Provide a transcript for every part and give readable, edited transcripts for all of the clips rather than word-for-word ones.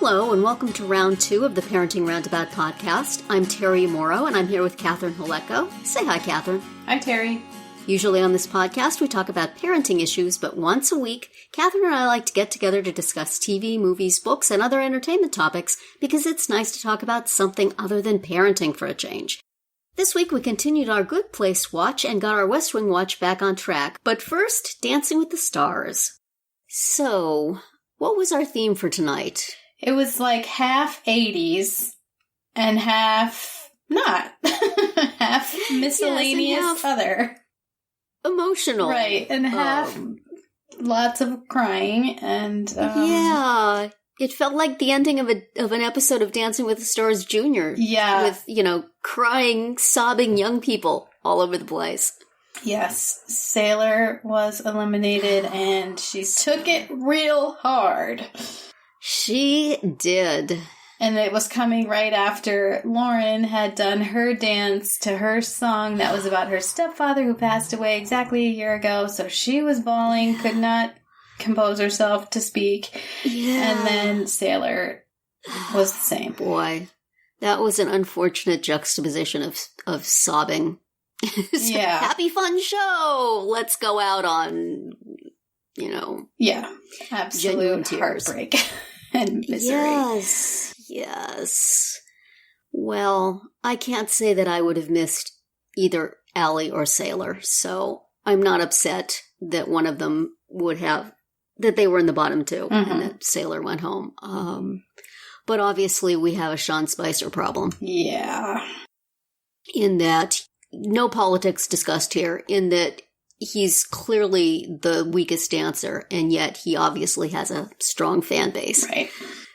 Hello, and welcome to round 2 of the Parenting Roundabout podcast. I'm Terri Morrow, and I'm here with Catherine Halecko. Say hi, Catherine. Hi, Terri. Usually on this podcast, we talk about parenting issues, but once a week, Catherine and I like to get together to discuss TV, movies, books, and other entertainment topics because it's nice to talk about something other than parenting for a change. This week, we continued our Good Place watch and got our West Wing watch back on track. But first, Dancing with the Stars. So, what was our theme for tonight? It was like half 80s and half not. Half miscellaneous half other. Emotional. Right, and half lots of crying and... yeah, it felt like the ending of an episode of Dancing with the Stars Jr. Yeah. With, crying, sobbing young people all over the place. Yes, Sailor was eliminated and she took it real hard. She did. And it was coming right after Lauren had done her dance to her song that was about her stepfather who passed away exactly a year ago. So she was bawling, could not compose herself to speak. Yeah. And then Sailor was the same. Boy, that was an unfortunate juxtaposition of sobbing. Yeah. Happy fun show. Let's go out on, Yeah. Absolute heartbreak and misery. Yes. Well, I can't say that I would have missed either Allie or Sailor, so I'm not upset that one of them that they were in the bottom two and that Sailor went home. But obviously we have a Sean Spicer problem. Yeah. In that, no politics discussed here, in that he's clearly the weakest dancer, and yet he obviously has a strong fan base. Right.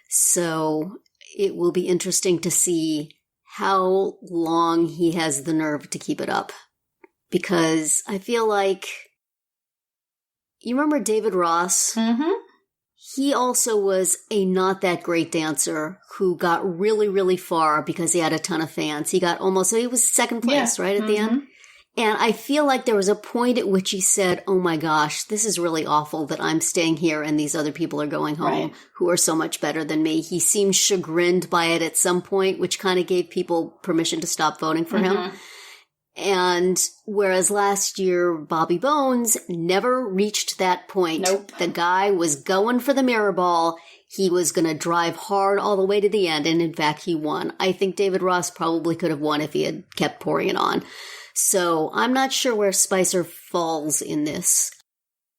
So it will be interesting to see how long he has the nerve to keep it up. Because I feel like, you remember David Ross? Mm-hmm. He also was a not that great dancer who got really, really far because he had a ton of fans. He was second place, right, at the end? And I feel like there was a point at which he said, oh my gosh, this is really awful that I'm staying here and these other people are going home who are so much better than me. He seemed chagrined by it at some point, which kind of gave people permission to stop voting for him. And whereas last year, Bobby Bones never reached that point. Nope. The guy was going for the mirror ball. He was going to drive hard all the way to the end. And in fact, he won. I think David Ross probably could have won if he had kept pouring it on. So I'm not sure where Spicer falls in this.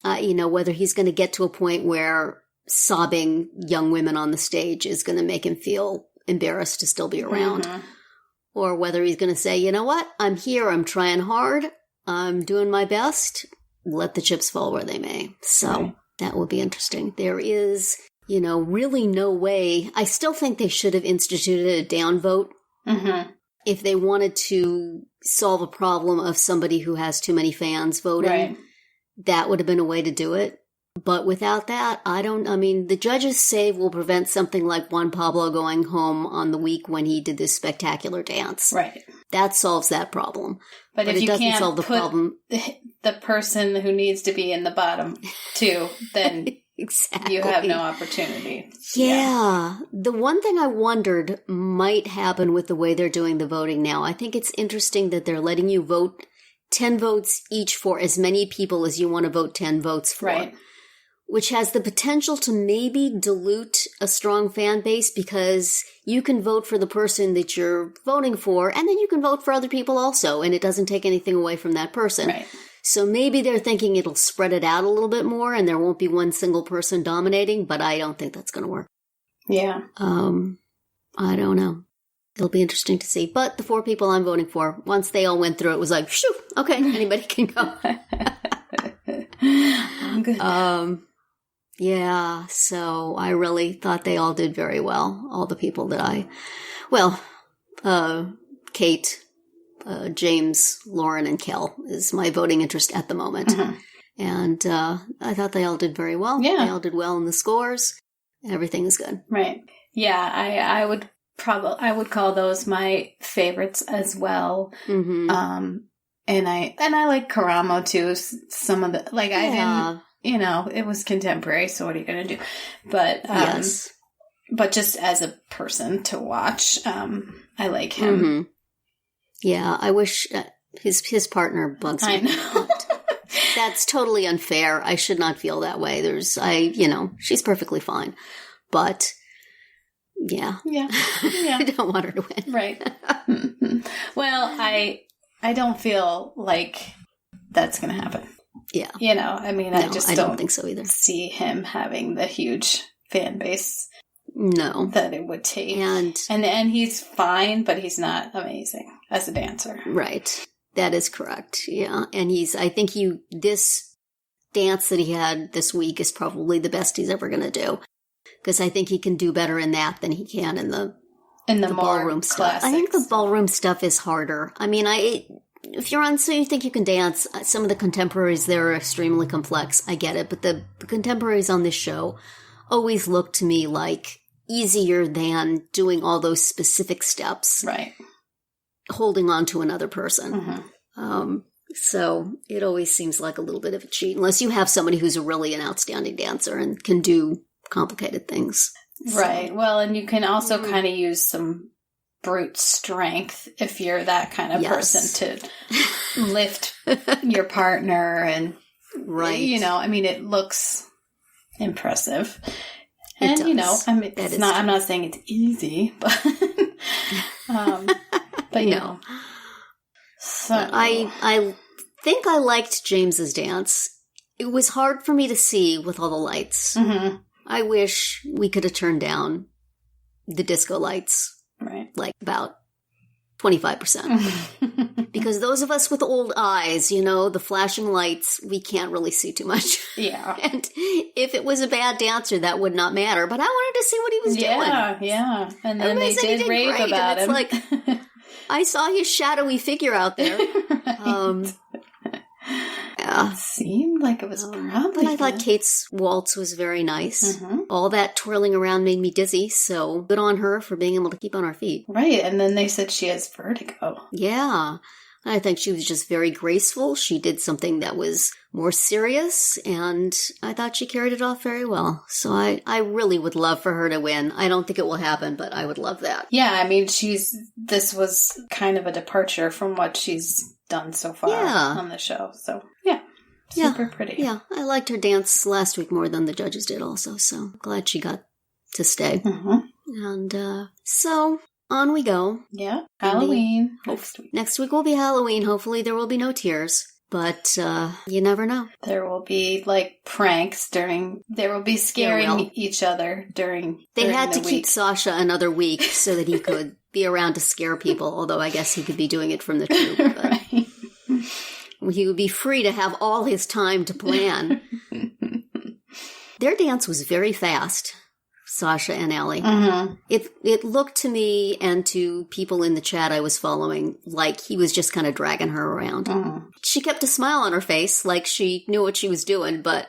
Whether he's going to get to a point where sobbing young women on the stage is going to make him feel embarrassed to still be around. Or whether he's going to say, you know what, I'm here, I'm trying hard, I'm doing my best, let the chips fall where they may. So that will be interesting. There is, really no way. I still think they should have instituted a downvote. If they wanted to solve a problem of somebody who has too many fans voting, that would have been a way to do it. But without that, the judges' save will prevent something like Juan Pablo going home on the week when he did this spectacular dance. Right. That solves that problem. But if it you doesn't can't solve the put problem. The person who needs to be in the bottom two, then exactly. You have no opportunity. Yeah. The one thing I wondered might happen with the way they're doing the voting now, I think it's interesting that they're letting you vote 10 votes each for as many people as you want to vote 10 votes for. Right. Which has the potential to maybe dilute a strong fan base because you can vote for the person that you're voting for, and then you can vote for other people also, and it doesn't take anything away from that person. Right. So maybe they're thinking it'll spread it out a little bit more, and there won't be one single person dominating, but I don't think that's going to work. Yeah. I don't know. It'll be interesting to see. But the 4 people I'm voting for, once they all went through, it was like, shoo, okay, anybody can go. I'm good. Yeah, so I really thought they all did very well. All the people that Kate, James, Lauren, and Kel is my voting interest at the moment. And I thought they all did very well. Yeah. They all did well in the scores. Everything is good. Right. Yeah, I would call those my favorites as well. And I like Karamo too. Some of the, I didn't, it was contemporary, so what are you going to do? But, yes. But just as a person to watch, I like him. Mm-hmm. Yeah, I wish his partner bugs me. I know. That's totally unfair. I should not feel that way. She's perfectly fine. But, yeah. Yeah. I don't want her to win. Right. Well, I don't feel like that's going to happen. Yeah. I just don't think so either. see him having the huge fan base. No. That it would take. And he's fine, but he's not amazing as a dancer. Right. That is correct. Yeah. And this dance that he had this week is probably the best he's ever going to do. Because I think he can do better in that than he can in the ballroom stuff. I think the ballroom stuff is harder. I mean, if you're on So You Think You Can Dance, some of the contemporaries there are extremely complex. I get it. But the contemporaries on this show always look to me like easier than doing all those specific steps. Right. Holding on to another person. Mm-hmm. So it always seems like a little bit of a cheat, unless you have somebody who's really an outstanding dancer and can do complicated things. Right. Well, and you can also kind of use some brute strength if you're that kind of person to lift your partner and, right. It looks impressive. And, I'm not saying it's easy, but, but So I think I liked James's dance. It was hard for me to see with all the lights. Mm-hmm. I wish we could have turned down the disco lights. Right. Like about 25%. Because those of us with old eyes, the flashing lights, we can't really see too much. Yeah. And if it was a bad dancer, that would not matter. But I wanted to see what he was doing. Yeah. And then everybody they did rave great, about him. It's like, I saw his shadowy figure out there. Right. Yeah. It seemed like it was probably But I thought Kate's waltz was very nice. Mm-hmm. All that twirling around made me dizzy, so good on her for being able to keep on her feet. Right, and then they said she has vertigo. Yeah. I think she was just very graceful. She did something that was more serious, and I thought she carried it off very well. So I really would love for her to win. I don't think it will happen, but I would love that. Yeah, I mean, this was kind of a departure from what she's done so far on the show. So, yeah, super pretty. Yeah, I liked her dance last week more than the judges did also, so glad she got to stay. Mm-hmm. And so on we go. Yeah, Halloween. Next week will be Halloween. Hopefully there will be no tears, but you never know. There will be pranks there will be scaring each other during They had to week. keep Sasha another week so that he could be around to scare people, although I guess he could be doing it from the tube. Right. He would be free to have all his time to plan. Their dance was very fast, Sasha and Allie. Mm-hmm. It looked to me and to people in the chat I was following like he was just kind of dragging her around. Mm-hmm. She kept a smile on her face like she knew what she was doing, but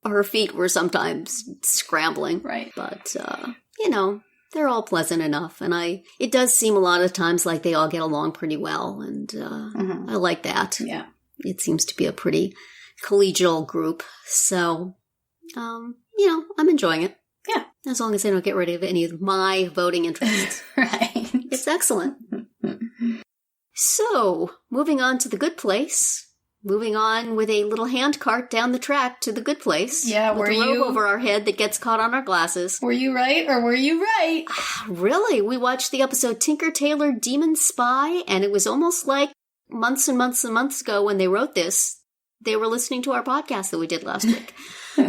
her feet were sometimes scrambling. Right. But, they're all pleasant enough. And it does seem a lot of times like they all get along pretty well. And I like that. Yeah. It seems to be a pretty collegial group. So, I'm enjoying it. Yeah. As long as they don't get rid of any of my voting interests. Right. It's excellent. So, moving on to the good place. Moving on with a little hand cart down the track to the good place. Yeah, with a robe over our head that gets caught on our glasses. Were you right or were you right? Really? We watched the episode Tinker Tailor Demon Spy, and it was almost like months and months and months ago when they wrote this, they were listening to our podcast that we did last week.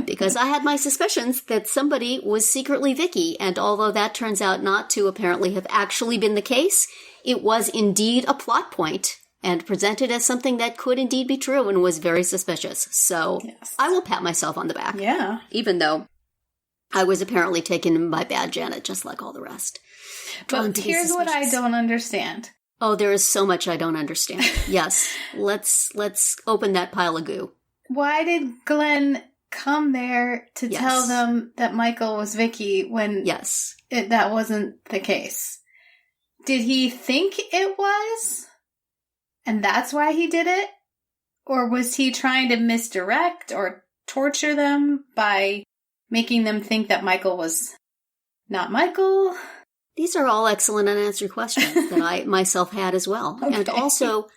Because I had my suspicions that somebody was secretly Vicky, and although that turns out not to apparently have actually been the case, it was indeed a plot point and presented as something that could indeed be true and was very suspicious. So I will pat myself on the back. Yeah. Even though I was apparently taken by Bad Janet, just like all the rest. But here's what I don't understand. Oh, there is so much I don't understand. Yes. Let's open that pile of goo. Why did Glenn come there to tell them that Michael was Vicky when that wasn't the case? Did he think it was? And that's why he did it? Or was he trying to misdirect or torture them by making them think that Michael was Not Michael. These are all excellent unanswered questions that I myself had as well. Okay. And also,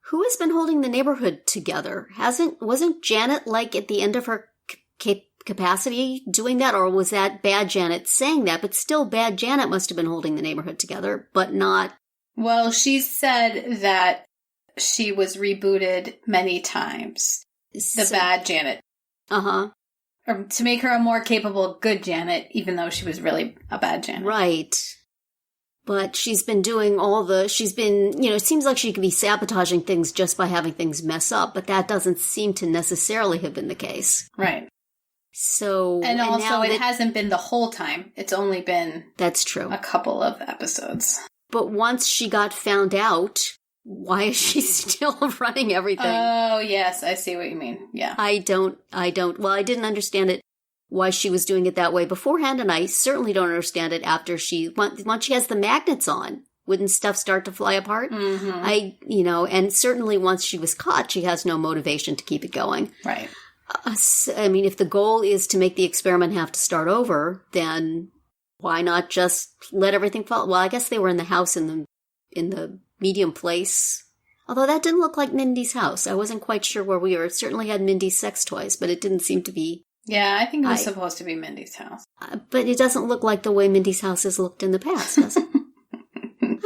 who has been holding the neighborhood together? Wasn't Janet, like, at the end of her capacity doing that? Or was that bad Janet saying that? But still, bad Janet must have been holding the neighborhood together, but not... Well, she said that she was rebooted many times. The bad Janet. Uh-huh. Or to make her a more capable, good Janet, even though she was really a bad Janet. Right. But she's been doing it seems like she could be sabotaging things just by having things mess up, but that doesn't seem to necessarily have been the case. Right. So... And also, it hasn't been the whole time. It's only been... That's true. A couple of episodes. But once she got found out, why is she still running everything? Oh, yes, I see what you mean. Yeah. I didn't understand it, why she was doing it that way beforehand, and I certainly don't understand it after once she has the magnets on. Wouldn't stuff start to fly apart? Mm-hmm. And certainly once she was caught, she has no motivation to keep it going. Right. I mean, if the goal is to make the experiment have to start over, then why not just let everything fall? Well, I guess they were in the house in the medium place. Although that didn't look like Mindy's house. I wasn't quite sure where we were. It certainly had Mindy's sex toys, but it didn't seem to be. Yeah, I think it was supposed to be Mindy's house. But it doesn't look like the way Mindy's house has looked in the past, does it?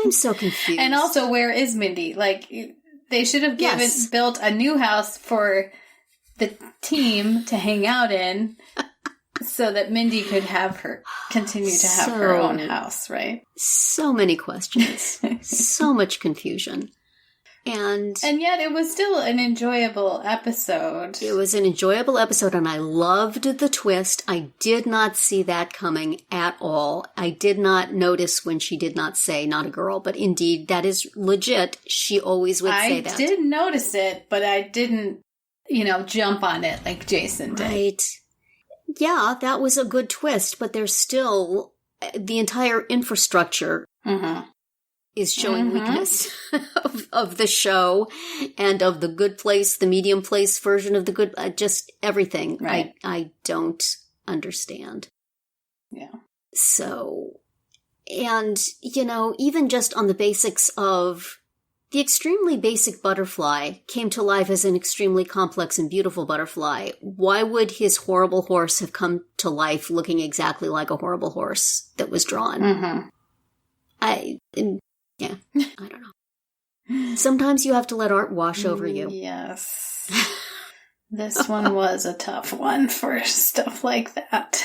I'm so confused. And also, where is Mindy? Like, they should have built a new house for the team to hang out in so that Mindy could continue to have her own house, right? So many questions. So much confusion. And yet it was still an enjoyable episode. It was an enjoyable episode, and I loved the twist. I did not see that coming at all. I did not notice when she did not say not a girl, but indeed, that is legit. She always would say that. I did notice it, but I didn't, jump on it like Jason did. Right. Yeah, that was a good twist, but there's still the entire infrastructure is showing weakness of the show and of the good place, the medium place version of the good, just everything. Right. I don't understand. Yeah. So, and, even just on the basics of the extremely basic butterfly came to life as an extremely complex and beautiful butterfly. Why would his horrible horse have come to life looking exactly like a horrible horse that was drawn? Mm-hmm. I don't know. Sometimes you have to let art wash over you. Yes. This one was a tough one for stuff like that.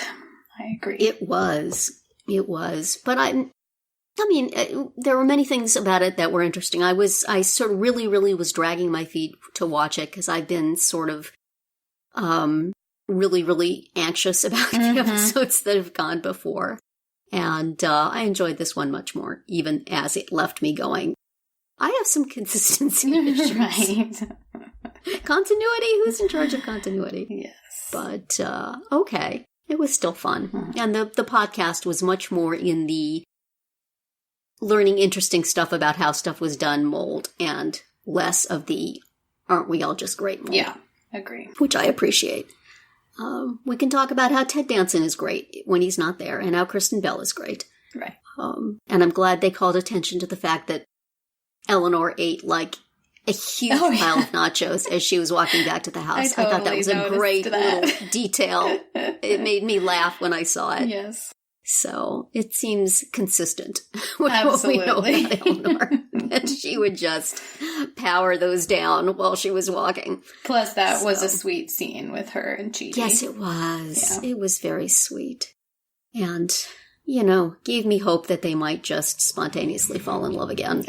I agree. It was. But I mean, there were many things about it that were interesting. I sort of really, really was dragging my feet to watch it because I've been sort of really, really anxious about the episodes that have gone before. And I enjoyed this one much more, even as it left me going, I have some consistency issues. Right. Continuity? Who's in charge of continuity? Yes. But, okay. It was still fun. Mm-hmm. And the podcast was much more in the learning interesting stuff about how stuff was done mold and less of the aren't we all just great mold. Yeah, agree. Which I appreciate. We can talk about how Ted Danson is great when he's not there and how Kristen Bell is great. Right. And I'm glad they called attention to the fact that Eleanor ate like a huge pile of nachos as she was walking back to the house. I thought that was a great little detail. It made me laugh when I saw it. Yes. So it seems consistent with Absolutely. what we know about Eleanor. And she would just power those down while she was walking. Plus, that was a sweet scene with her and Chidi. Yes, it was. Yeah. It was very sweet. And, gave me hope that they might just spontaneously fall in love again.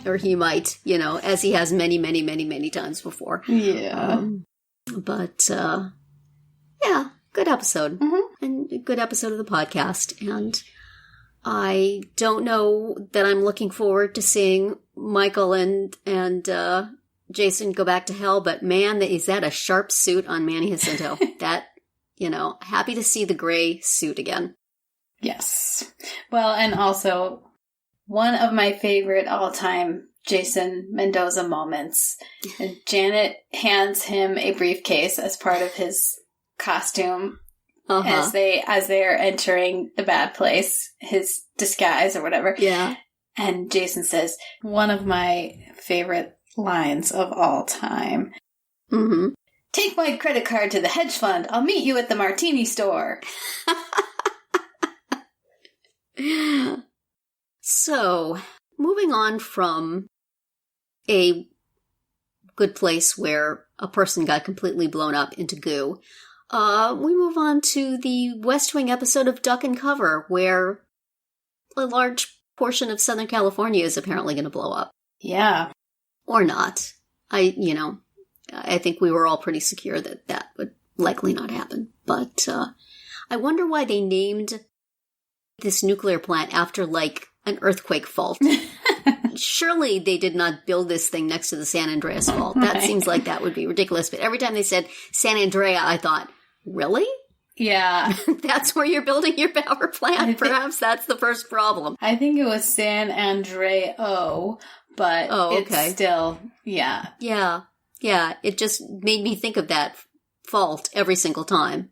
Or he might, as he has many, many, many, many times before. Yeah. But, yeah, good episode. Mm-hmm. And a good episode of the podcast. And I don't know that I'm looking forward to seeing Michael and Jason go back to hell, but man, is that a sharp suit on Manny Jacinto. That, happy to see the gray suit again. Yes. Well, and also one of my favorite all-time Jason Mendoza moments. And Janet hands him a briefcase as part of his costume as they are entering the bad place, his disguise or whatever. Yeah. And Jason says, one of my favorite lines of all time. Mm-hmm. Take my credit card to the hedge fund. I'll meet you at the martini store. So, moving on from a good place where a person got completely blown up into goo, we move on to the West Wing episode of Duck and Cover, where a large portion of Southern California is apparently going to blow up. Yeah. Or not. I think we were all pretty secure that that would likely not happen. But I wonder why they named this nuclear plant after, like, an earthquake fault. Surely they did not build this thing next to the San Andreas fault. That seems like that would be ridiculous. But every time they said San Andrea, I thought, really? Yeah. That's where you're building your power plant? Perhaps that's the first problem. I think it was San Andreo, but it's still, yeah. Yeah. Yeah. It just made me think of that fault every single time.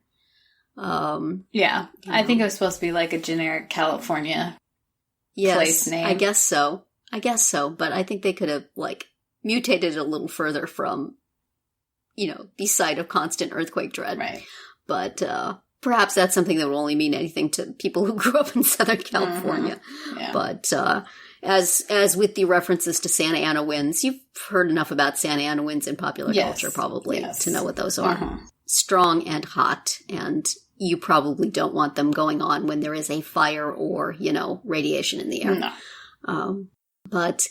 Yeah. I think it was supposed to be like a generic California place name. I guess so. But I think they could have, like, mutated it a little further from, the site of constant earthquake dread. Right. But perhaps that's something that will only mean anything to people who grew up in Southern California. Mm-hmm. Yeah. But as with the references to Santa Ana winds, you've heard enough about Santa Ana winds in popular culture probably to know what those are. Mm-hmm. Strong and hot, and you probably don't want them going on when there is a fire or, radiation in the air. No. But,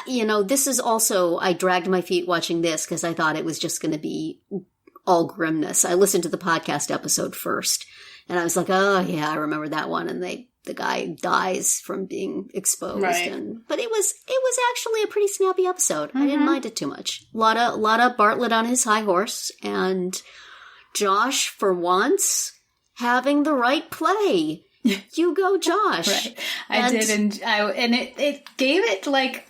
this is also, I dragged my feet watching this because I thought it was just going to be all grimness. I listened to the podcast episode first, and I was like, oh, yeah, I remember that one. And the guy dies from being exposed. Right. But it was actually a pretty snappy episode. Mm-hmm. I didn't mind it too much. A lot of Bartlett on his high horse, and Josh, for once, having the right play. You go, Josh. Right. I did, and it gave it like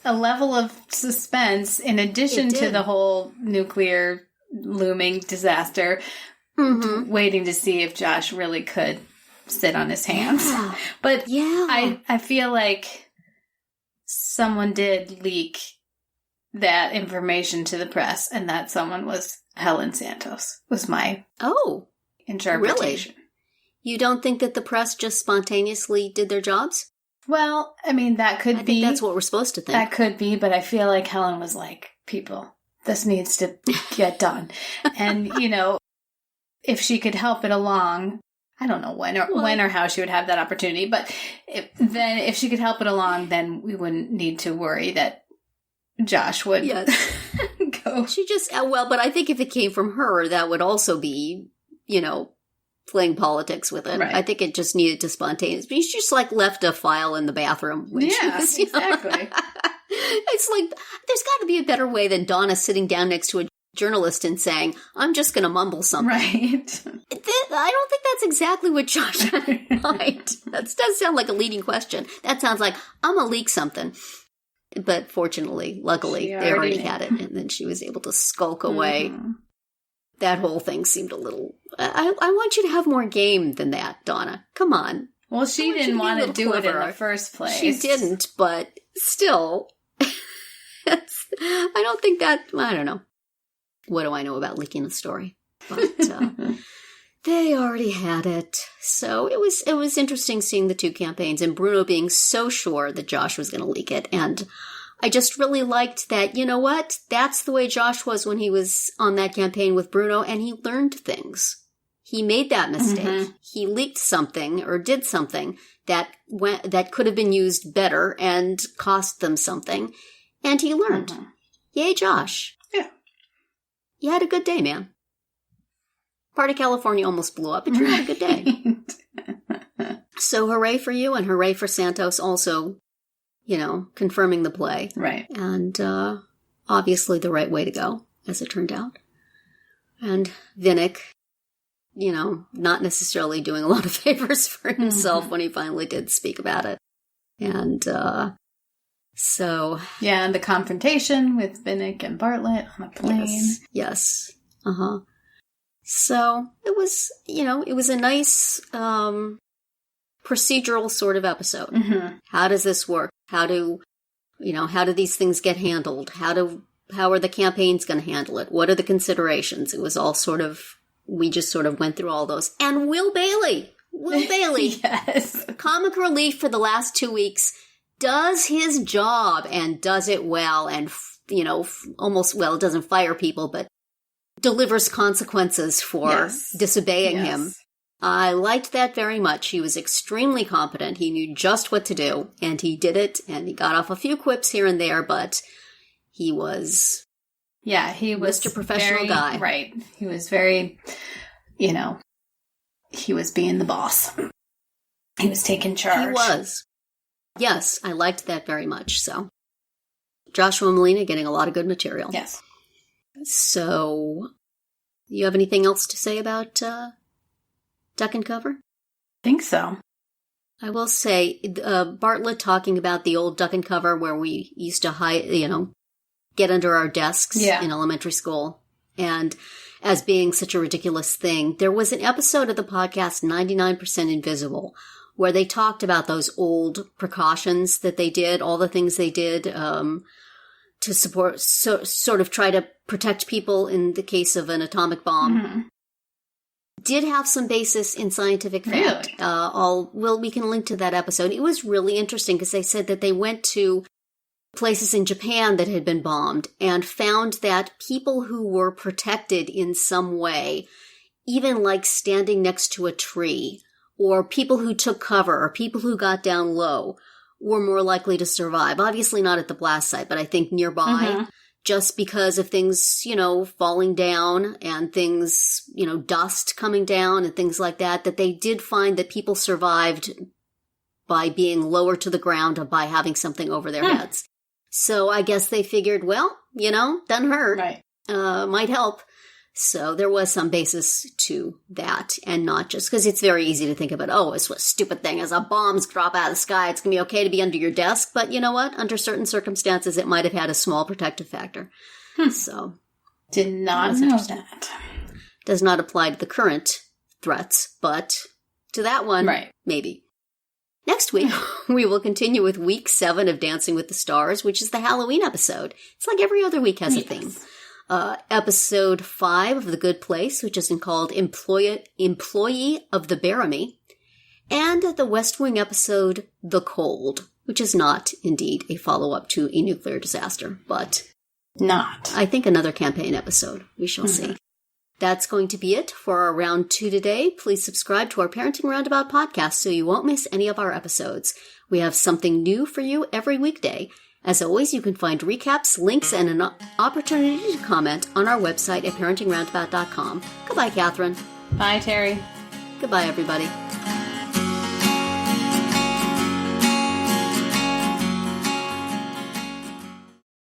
a level of suspense in addition to the whole nuclear looming disaster, waiting to see if Josh really could sit on his hands. Yeah. But I feel like someone did leak that information to the press, and that someone was Helen Santos, was my interpretation. Really? You don't think that the press just spontaneously did their jobs? Well, I mean, that could be. I think that's what we're supposed to think. That could be, but I feel like Helen was like, people, this needs to get done. And, if she could help it along, I don't know when or how she would have that opportunity, but if she could help it along, then we wouldn't need to worry that Josh would go. She just, but I think if it came from her, that would also be, playing politics with it. Right. I think it just needed to spontaneously. She just left a file in the bathroom. When she was, exactly. It's like, there's got to be a better way than Donna sitting down next to a journalist and saying, I'm just going to mumble something. Right. I don't think that's exactly what Josh had in mind. That does sound like a leading question. That sounds like, I'm going to leak something. But luckily, they already had it. And then she was able to skulk away. Mm-hmm. That whole thing seemed a little... I want you to have more game than that, Donna. Come on. Well, she didn't want to do it in the first place. She didn't, but still. I don't think that... I don't know. What do I know about leaking a story? But they already had it. So it was interesting seeing the two campaigns and Bruno being so sure that Josh was going to leak it. And I just really liked that, you know what? That's the way Josh was when he was on that campaign with Bruno, and he learned things. He made that mistake. Mm-hmm. He leaked something or did something that could have been used better and cost them something, and he learned. Mm-hmm. Yay, Josh. Yeah. You had a good day, man. Part of California almost blew up, but you had a good day. So hooray for you, and hooray for Santos also, confirming the play. Right. And obviously the right way to go, as it turned out. And Vinnick, not necessarily doing a lot of favors for himself when he finally did speak about it. And so... Yeah, and the confrontation with Vinnick and Bartlett on a plane. Yes. Uh-huh. So it was, it was a nice procedural sort of episode. Mm-hmm. How does this work? How do these things get handled? How are the campaigns going to handle it? What are the considerations? It was all we just sort of went through all those. And Will Bailey, yes, comic relief for the last 2 weeks, does his job and does it well and, doesn't fire people, but delivers consequences for disobeying him. I liked that very much. He was extremely competent. He knew just what to do, and he did it, and he got off a few quips here and there, but he was... Yeah, he was Mr. Professional guy. Right. He was very, he was being the boss. He was taking charge. He was. Yes, I liked that very much, so. Joshua Molina getting a lot of good material. Yes. So, you have anything else to say about Duck and Cover? I think so. I will say, Bartlett talking about the old Duck and Cover where we used to hide, get under our desks in elementary school, and as being such a ridiculous thing. There was an episode of the podcast 99% Invisible where they talked about those old precautions that they did, all the things they did to support, sort of try to protect people in the case of an atomic bomb. Mm-hmm. Did have some basis in scientific fact. Really? We can link to that episode. It was really interesting because they said that they went to places in Japan that had been bombed and found that people who were protected in some way, even like standing next to a tree, or people who took cover, or people who got down low, were more likely to survive. Obviously not at the blast site, but I think nearby, just because of things, falling down and things, dust coming down and things like that, that they did find that people survived by being lower to the ground or by having something over their heads. So I guess they figured, well, doesn't hurt. Right. Might help. So there was some basis to that, and not just because it's very easy to think about, it's a stupid thing. As a bombs drop out of the sky, it's going to be okay to be under your desk. But you know what? Under certain circumstances, it might have had a small protective factor. So. Did not know that. Does not apply to the current threats, but to that one, maybe. Next week, we will continue with week 7 of Dancing with the Stars, which is the Halloween episode. It's like every other week has a theme. Episode 5 of The Good Place, which is called Employee of the Bearimy, and the West Wing episode The Cold, which is not indeed a follow-up to a nuclear disaster, but I think another campaign episode. We shall see. That's going to be it for our round 2 today. Please subscribe to our Parenting Roundabout podcast so you won't miss any of our episodes. We have something new for you every weekday. As always, you can find recaps, links, and an opportunity to comment on our website at parentingroundabout.com. Goodbye, Catherine. Bye, Terri. Goodbye, everybody.